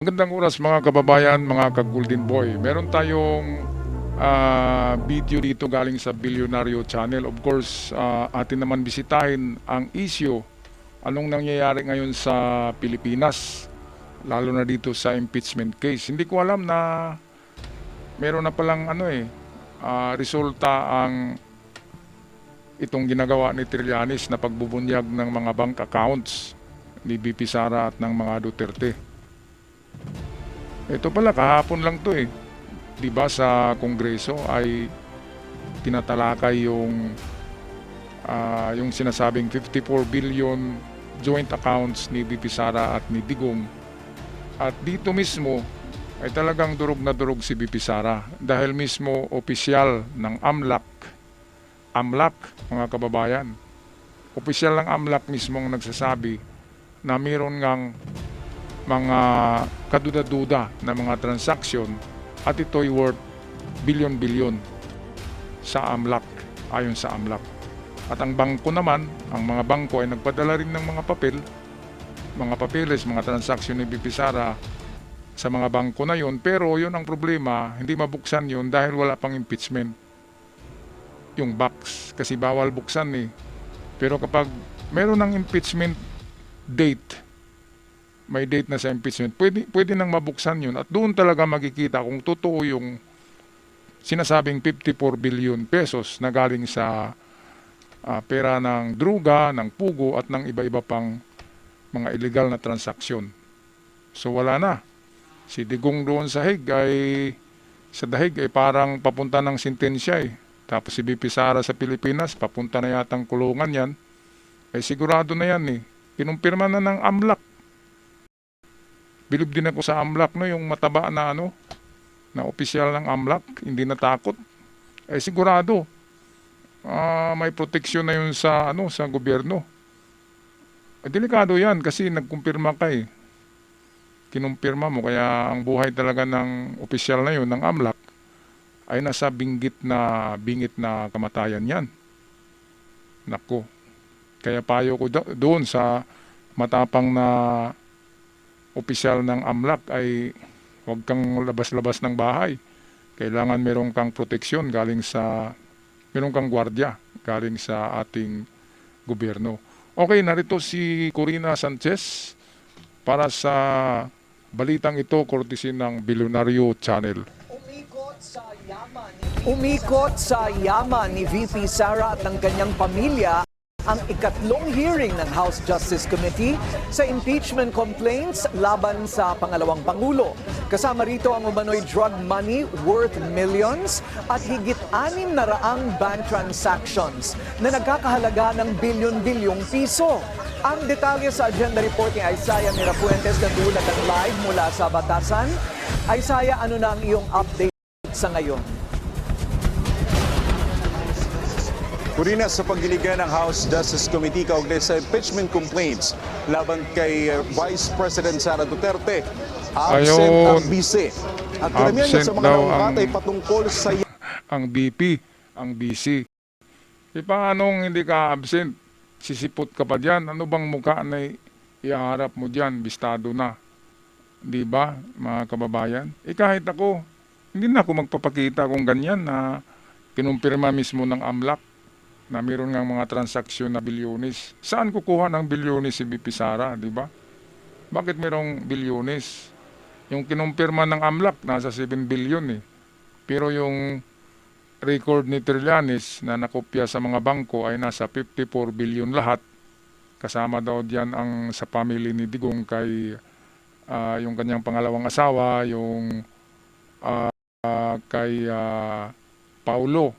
Magandang oras mga kababayan, mga ka-Golden Boy. Meron tayong video dito galing sa Bilyonaryo Channel. Of course, atin naman bisitahin ang issue. Anong nangyayari ngayon sa Pilipinas, lalo na dito sa impeachment case. Hindi ko alam na meron na palang resulta ang itong ginagawa ni Trillanes na pagbubunyag ng mga bank accounts ni VP Sara at ng mga Duterte. Ito pala, kahapon lang to eh. Diba sa Kongreso ay tinatalakay yung sinasabing 54 billion joint accounts ni VP Sara at ni Digong. At dito mismo ay talagang durog na durog si VP Sara dahil mismo opisyal ng AMLAC mga kababayan. Opisyal ng AMLAC mismo ang nagsasabi na mayroon ngang mga kaduda-duda na mga transaksyon at ito'y worth bilyon-bilyon sa AMLAC, ayon sa AMLAC. At ang bangko naman, ang mga bangko ay nagpadala rin ng mga papeles, mga transaksyon ni VP Sara sa mga bangko na yun. Pero yun ang problema, hindi mabuksan yun dahil wala pang impeachment. Yung box, kasi bawal buksan eh. Pero kapag meron ng impeachment date, may date na sa impeachment, pwede nang mabuksan yun at doon talaga makikita kung totoo yung sinasabing 54 billion pesos na galing sa pera ng druga, ng pugo at ng iba-iba pang mga illegal na transaksyon. So wala na. Si Digong doon sa Dahig ay parang papunta ng sentensya eh. Tapos si VP Sara sa Pilipinas, papunta na yatang kulungan yan. Ay sigurado na yan eh. Kinumpirma na ng AMLAC. Bilib din ako sa AMLAC, no, yung mataba na na opisyal ng AMLAC, hindi natakot. Eh sigurado, may proteksyon na yun sa gobyerno. Delikado yan kasi nagkumpirma ka eh. Kinumpirma mo, kaya ang buhay talaga ng opisyal na yun, ng AMLAC, ay nasa bingit na kamatayan yan. Nako. Kaya payo ko doon sa matapang na opisyal ng AMLAC ay huwag kang labas-labas ng bahay. Kailangan meron kang proteksyon meron kang gwardiya galing sa ating gobyerno. Okay, narito si Corina Sanchez para sa balitang ito, courtesy ng Bilyonaryo Channel. Umikot sa yaman ni VP Sara at ng kanyang pamilya ang ikatlong hearing ng House Justice Committee sa impeachment complaints laban sa pangalawang Pangulo. Kasama rito ang umano'y drug money worth millions at higit 600 bank transactions na nagkakahalaga ng bilyon-bilyong piso. Ang detalye sa agenda report ni Isaiah Mirafuentes na tulad ng live mula sa Batasan. Isaiah, ano na ang iyong update sa ngayon? Corina, sa pagdiligan ng House Justice Committee kaugnay sa impeachment complaints laban kay Vice President Sara Duterte, absent ang vice. At karamihan sa mga naukat ay patungkol sa ang BP, ang BC. Paanong hindi ka absent? Sisipot ka pa dyan. Ano bang mukha na iharap mo dyan? Bistado na. Di ba, mga kababayan? Kahit ako, hindi na ako magpapakita kung ganyan na kinumpirma mismo ng AMLAC na mayroon ng mga transaksyon na bilyones. Saan kukuha ng bilyones si VP Sara, di ba? Bakit mayroong bilyones? Yung kinumpirma ng AMLAC, nasa 7 billion eh. Pero yung record ni Trillanes na nakopya sa mga bangko ay nasa 54 billion lahat. Kasama daw diyan ang sa family ni Digong kay yung kanyang pangalawang asawa, yung kay Paulo.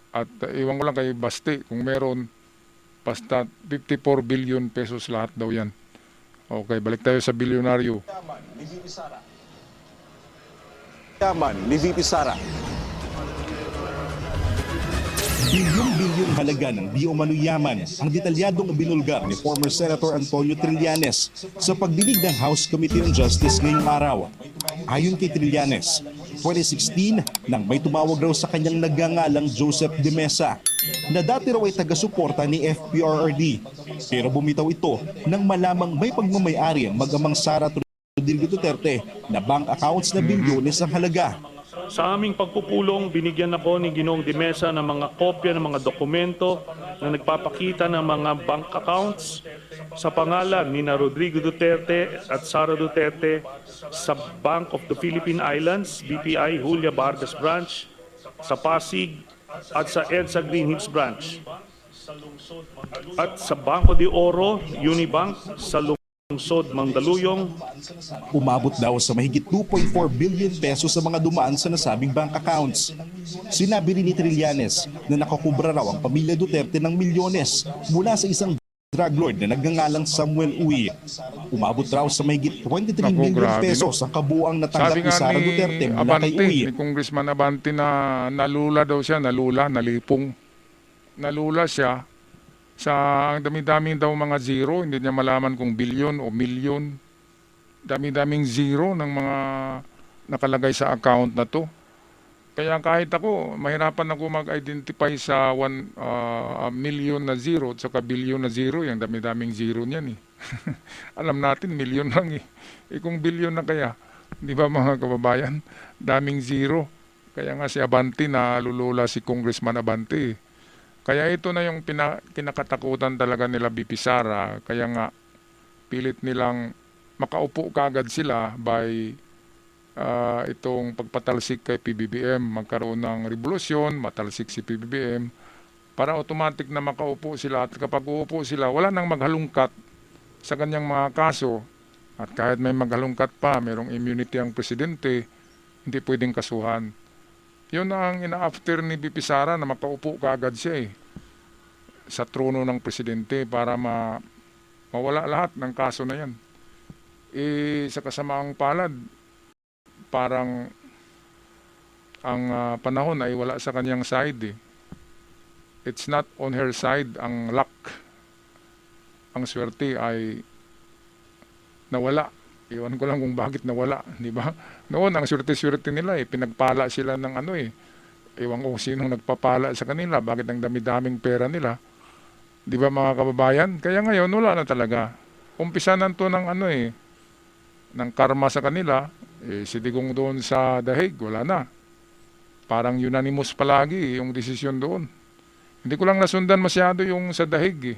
At iwan ko lang kay Basti kung meron, basta 54 billion pesos lahat daw yan. Okay, balik tayo sa bilyonaryo. yaman ni VP Sara. Bilyong-bilyong halaga ng di umano yaman ang detalyadong binulgar ni former Senator Antonio Trillanes sa pagdinig ng House Committee on Justice ngayong araw. Ayon kay Trillanes, 2016 nang may tumawag raw sa kanyang nagngangalang Joseph De Mesa na dati raw ay taga-suporta ni FPRRD. Pero bumitaw ito nang malamang may pagmamayari ang mag-amang Sara Rodrigo Duterte na bank accounts na bilyones ang halaga. Sa aming pagpupulong, binigyan ako ni Ginoong Dimesa ng mga kopya ng mga dokumento na nagpapakita ng mga bank accounts sa pangalan ni na Rodrigo Duterte at Sara Duterte sa Bank of the Philippine Islands, BPI Julia Vargas Branch, sa Pasig at sa EDSA Green Hills Branch. At sa Banco de Oro, Unibank, sa lungsod Mandaluyong. Umabot daw sa mahigit 2.4 billion pesos sa mga dumaan sa nasabing bank accounts. Sinabi rin ni Trillanes na nakakubra raw ang pamilya Duterte ng milyones mula sa isang drug lord na nagngangalang Samuel Uy. Umabot raw sa mahigit 23 Naku, million grabe, pesos ang kabuang natanggap Sabi ni nga Sara ni Duterte mula kay Abante, Uy. ni Congressman Abante na nalula daw siya, nalipong. Nalula siya sa ang dami-daming daw mga zero, hindi niya malaman kung bilyon o milyon. Dami-daming zero ng mga nakalagay sa account na to. Kaya kahit ako, mahirapan ako mag-identify sa 1 million na zero at saka billion na zero, yung dami-daming zero niyan eh. Alam natin, milyon lang eh. Kung billion na kaya, di ba mga kababayan, daming zero. Kaya nga si Abante, nalulula si Congressman Abante eh. Kaya ito na yung kinakatakutan talaga nila BP Sara. Kaya nga, pilit nilang makaupo kagad sila by itong pagpatalsik kay PBBM. Magkaroon ng revolusyon, matalsik si PBBM, para automatic na makaupo sila. At kapag uupo sila, wala nang maghalungkat sa kanyang mga kaso. At kahit may maghalungkat pa, mayroong immunity ang presidente, hindi pwedeng kasuhan. Yun ang ina-after ni BP Sara, na makaupo kaagad siya sa trono ng presidente para mawala lahat ng kaso na yan. Sa kasamaang palad, parang ang panahon ay wala sa kanyang side. It's not on her side ang luck. Ang swerte ay nawala. Iwan ko lang kung bakit nawala, di ba? Noon, ang swerte-swerte nila pinagpala sila ng ewan ko sinong nagpapala sa kanila, bakit ang dami-daming pera nila. Di ba mga kababayan? Kaya ngayon, wala na talaga. Umpisa na to ng ng karma sa kanila. Si Digong doon sa Dahig, wala na. Parang unanimous palagi yung desisyon doon. Hindi ko lang nasundan masyado yung sa Dahig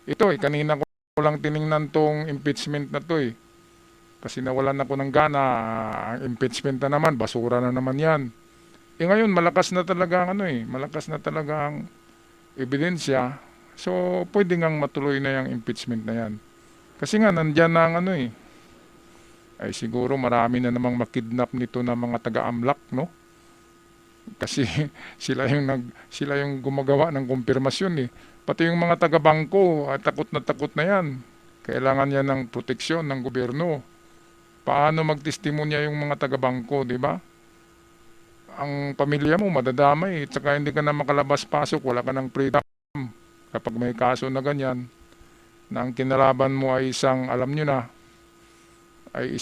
Ito kanina ko lang tiningnan tong impeachment na to Kasi nawalan ako ng gana, ang impeachment na naman, basura na naman yan. Ngayon, malakas na talaga malakas na talaga ang ebidensya. So, pwede ngang matuloy na yung impeachment na yan. Kasi nga, nandyan na ang ay siguro marami na namang makidnap nito na mga taga-AMLAC, no? Kasi sila yung gumagawa ng kumpirmasyon Pati yung mga taga-bangko, takot na yan. Kailangan yan ng proteksyon ng gobyerno. Paano magtestimonya yung mga taga-bangko, di ba? Ang pamilya mo madadamay, tsaka hindi ka na makalabas-pasok, wala ka ng freedom. Kapag may kaso na ganyan, na ang kinalaban mo ay alam nyo na, ay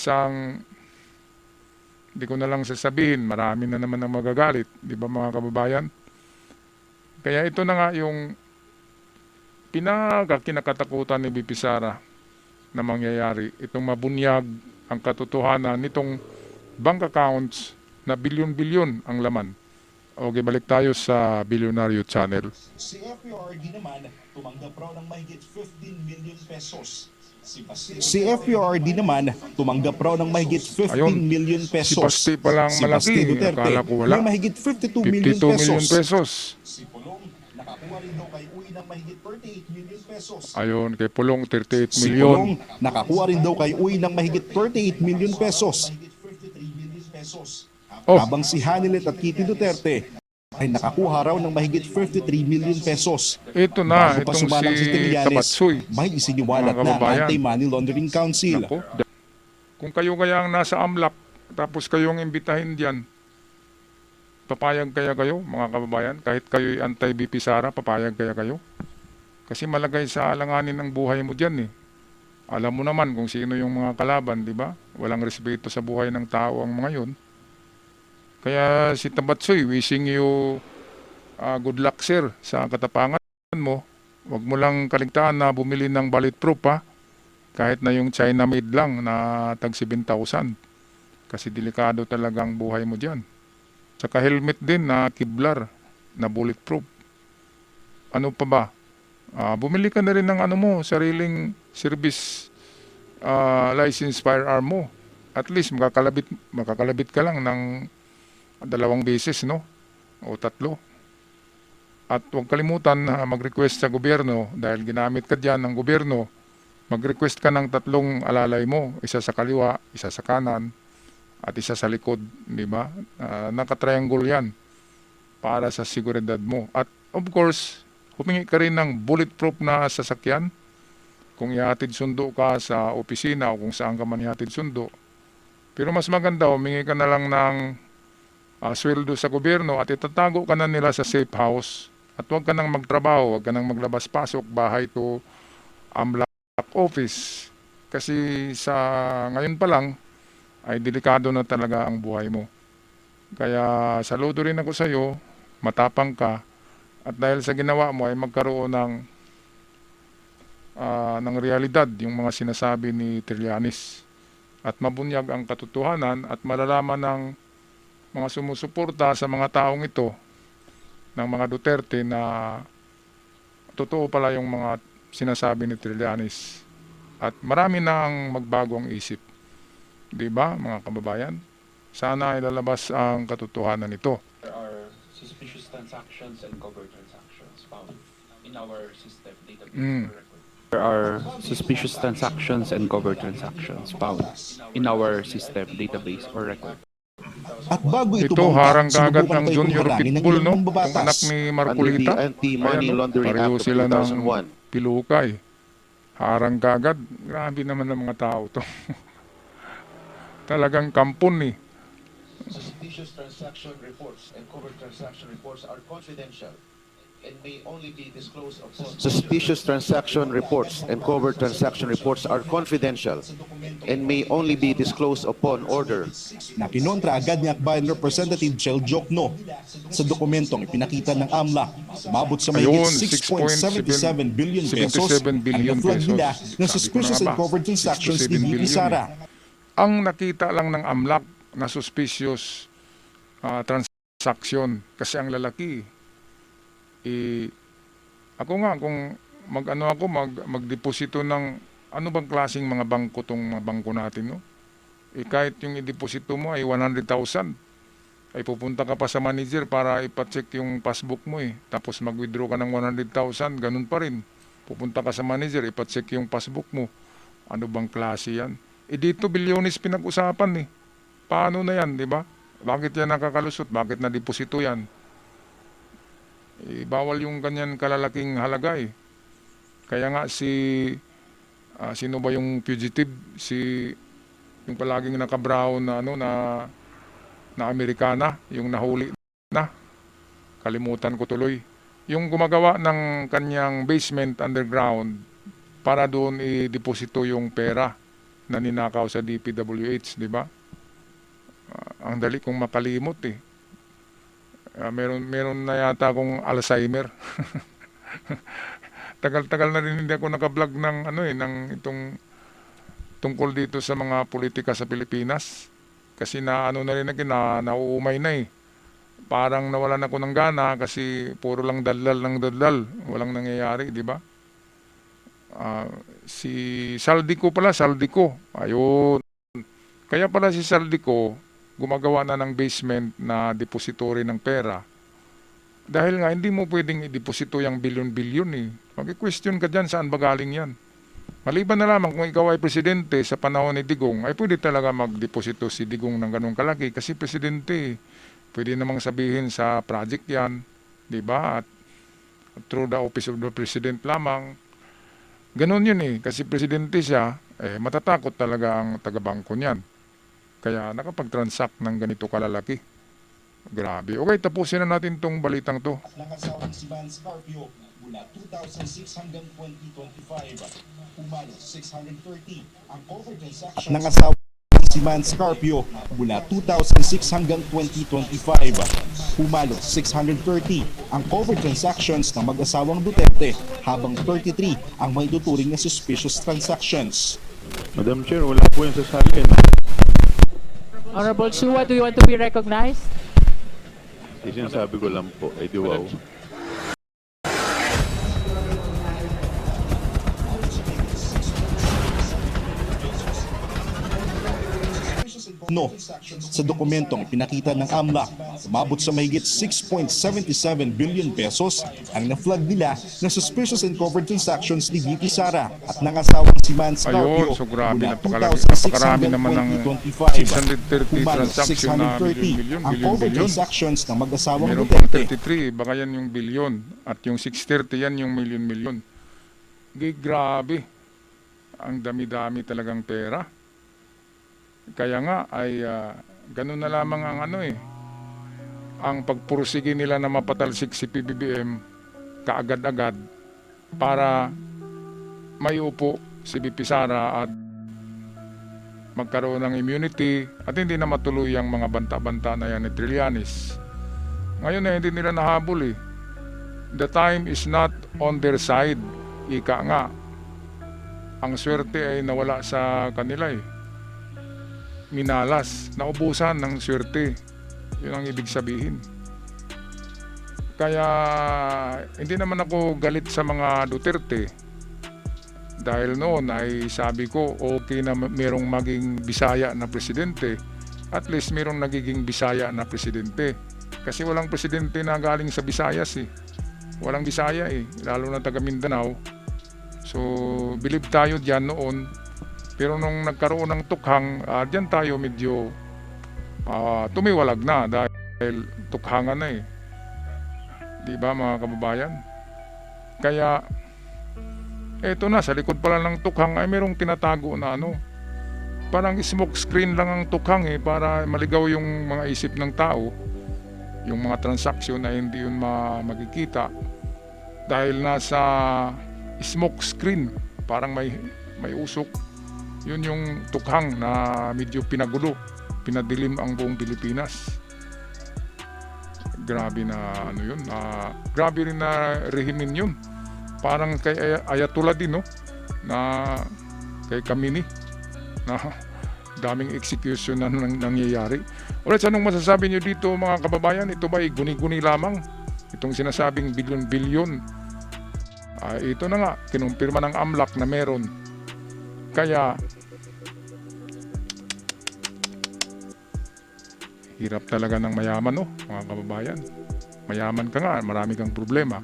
hindi ko na lang sasabihin, marami na naman ang magagalit, di ba mga kababayan? Kaya ito na nga yung kinakatakutan ni BP Sara na mangyayari, itong mabunyag ang katotohanan nitong bank accounts na bilyon-bilyon ang laman. Okay, balik tayo sa Bilyonaryo Channel. Si FPRD naman, tumanggap raw ng mahigit 15 million pesos. Si FPRD naman, tumanggap raw ng mahigit 15 Ayun, million pesos. Si Basti palang Si malaki, Basti Duterte, akala ko wala. may mahigit 52 52 million pesos. Si Pulong, nakakuha rin daw kay Uy ng mahigit 38 million pesos. Ayun, kay Pulong 38 Si milyon. Pulong, nakakuha rin daw kay Uy ng mahigit 38 million pesos. Oh. Habang si Hanilet at Kitty Duterte ay nakakuha raw ng mahigit 53 million pesos. Ito na, Bago pa itong sumalang si Trillanes, Tabatsoy. may isiniwalat Mga na ang kababayan. Anti-Money Laundering Council. Nako, kung kayo kaya ang nasa AMLAC, tapos kayong imbitahin diyan, papayag kaya kayo, mga kababayan? Kahit kayo'y anti-BP Sara, papayag kaya kayo? Kasi malagay sa alanganin ang buhay mo diyan Alam mo naman kung sino yung mga kalaban, di ba? Walang respeto sa buhay ng tao ang mga yun. Kaya si Tabatsoy, wishing you good luck sir sa katapangan mo. Huwag mo lang kaligtaan na bumili ng bulletproof Kahit na yung China made lang na tag 7,000. Kasi delikado talagang buhay mo dyan. Saka helmet din na Kevlar na bulletproof. Ano pa ba? Bumili ka na rin ng ano mo, sariling service license firearm mo. At least makakalabit ka lang ng 2 beses, no? O 3. At huwag kalimutan na mag-request sa gobyerno dahil ginamit ka dyan ng gobyerno. Mag-request ka ng 3 alalay mo, isa sa kaliwa, isa sa kanan, at isa sa likod, di ba? Naka-triangle yan para sa seguridad mo. At of course, humingi ka rin ng bulletproof na sasakyan. Kung ihatid sundo ka sa opisina o kung saan ka man ihatid sundo. Pero mas maganda, humingi ka na lang ng sweldo sa gobyerno at itatago ka na nila sa safe house. At huwag ka nang magtrabaho, huwag ka nang maglabas-pasok, bahay to AMLAC office. Kasi sa ngayon pa lang, ay delikado na talaga ang buhay mo. Kaya saludo rin ako sa iyo, matapang ka, at dahil sa ginawa mo ay magkaroon ng realidad yung mga sinasabi ni Trillanes. At mabunyag ang katotohanan at malalaman ng mga sumusuporta sa mga taong ito, ng mga Duterte, na totoo pala yung mga sinasabi ni Trillanes. At marami na ang magbago ang isip. Di ba, mga kababayan? Sana ay lalabas ang katotohanan nito. There are suspicious transactions and covert transactions found in our system database for record. There are suspicious transactions and covert transactions found in our system database for record. At bago ito Ito, harang maungkat, kaagad sinubukan ng tayo Junior harangin ng Pitbull, ilang no? mambabatas. Kung anak ni Marcolita. Under the Anti-Money Ayan, no? Laundering Pareho Act of sila ng 2001. pilukay. Harang kaagad. Grabe naman ng mga tao to. Talagang kampon eh. Suspicious transaction reports and covert transaction reports are confidential and may only be disclosed upon Suspicious transaction reports and covert transaction reports are confidential and may only be disclosed upon order. Na kinontra agad ni Akbayan Representative Chel Jokno sa dokumentong ipinakita ng AMLAC. Umabot sa mahigit Ayun, 6.77 billion pesos 77 billion ang flag nila pesos. na Sabi suspicious ko na and nga ba, covert transactions 67 ni VP billion Sara. Ang nakita lang ng AMLAC na suspicious transaction kasi ang lalaki ako nga kung magdeposito ng ano bang klaseng mga bangko tong mga bangko natin, no? Kahit yung ideposito mo ay 100,000 ay pupunta ka pa sa manager para ipacheck yung passbook mo tapos mag-withdraw ka ng 100,000, ganun pa rin, pupunta ka sa manager, ipacheck yung passbook mo. Ano bang klase yan? Dito bilyones pinag-usapan paano na yan, di ba? Bakit yan nakakalusot? Bakit na-deposito yan? Bawal yung ganyan kalalaking halaga Kaya nga sino ba yung fugitive? Yung palaging naka-brown na na Amerikana, yung nahuli na. Kalimutan ko tuloy. Yung gumagawa ng kanyang basement underground para doon i-deposito yung pera na ninakaw sa DPWH, di ba? Ang dali kong makalimot meron na yata akong Alzheimer. Tagal-tagal na rin hindi ako naka-vlog ng ng itong tungkol dito sa mga politika sa Pilipinas. Kasi na nauumay na Parang nawalan ako ng gana kasi puro lang dalal. Walang nangyayari, di ba? Si Saldico. Ayun. Kaya pala si Saldico gumagawa na ng basement na depository ng pera. Dahil nga hindi mo pwedeng i-deposito yung bilyon-bilyon Mag-question ka dyan, saan ba galing yan? Maliban na lamang kung ikaw ay presidente sa panahon ni Digong, ay pwede talaga mag-deposito si Digong ng ganung kalaki kasi presidente. Pwede namang sabihin sa project yan, di ba? At through the office of the president lamang. Ganon yun kasi presidente siya, matatakot talaga ang taga-bangko niyan. Kaya nakapag-transact ng ganito kalalaki. Grabe. Okay, tapusin na natin tong balitang to. Nangasawang si Van Scarpio mula 2006 hanggang 2025. Pumalo 630 ang covert transaction. At nangasawang si Man Scarpio mula 2006 hanggang 2025. Pumalo 630 ang covert transactions ng mag-asawang Duterte habang 33 ang may tuturing na suspicious transactions. Madam Chair, wala po yung sasalin. Honorable Chua, do you want to be recognized? Sinasabi ko lang po, ay di wow. No, sa dokumentong ipinakita ng AMLAC, umabot sa mahigit 6.77 billion pesos ang na-flag nila na suspicious and covered transactions ni VP Sara at ng asawang si Man Scarpio Ayun, so grabe, mula napakarami naman ng 2025. 630 transaction na billion, ang covered transactions ng mag-asawang Meron pang Duterte. 33, baka yan yung billion. At yung 630, yan yung million. Grabe. Ang dami-dami talagang pera. Kaya nga ay ganun na lamang ang ang pagpursige nila na mapatalsik si PBBM kaagad-agad para maiupo si VP Sara at magkaroon ng immunity at hindi na matuloy ang mga banta-banta na yan ni Trillanes. Ngayon hindi nila nahabol eh. The time is not on their side. Ika nga. Ang swerte ay nawala sa kanila eh. Minalas, naubusan ng swerte. Yun ang ibig sabihin. Kaya hindi naman ako galit sa mga Duterte. Dahil noon ay sabi ko okay na merong maging Bisaya na presidente. At least merong nagiging Bisaya na presidente. Kasi walang presidente na galing sa Visayas eh. Walang Bisaya eh, lalo na taga Mindanao. So believe tayo diyan noon. Pero nung nagkaroon ng tukhang, diyan tayo medyo tumiwalag na dahil tukhangan na eh. Di ba mga kababayan? Kaya, eto na, sa likod pala ng tukhang ay merong tinatago na parang smoke screen lang ang tukhang eh, para maligaw yung mga isip ng tao. Yung mga transaksyon na hindi yun makikita. Dahil nasa smoke screen, parang may usok. Yun yung tukhang na medyo pinagulo, pinadilim ang buong Pilipinas. Grabe na yun. Grabe rin na rehimen yun. Parang kay Ayatollah din, no? Na kay Kamini. Na daming execution na nangyayari. Alright, anong masasabi nyo dito mga kababayan? Ito ba ay guni-guni lamang? Itong sinasabing bilyon-bilyon. Ito na nga, kinumpirma ng AMLAC na meron. Kaya hirap talaga ng mayaman, mga kababayan. Mayaman ka nga, marami kang problema.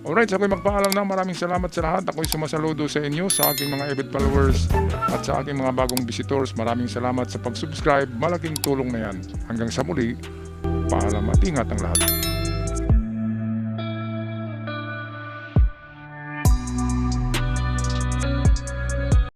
Alright, so ako'y magpaalam na. Maraming salamat sa lahat. Ako'y sumasaludo sa inyo, sa aking mga avid followers at sa aking mga bagong visitors. Maraming salamat sa pag-subscribe. Malaking tulong na yan. Hanggang sa muli, paalam at ingat ang lahat.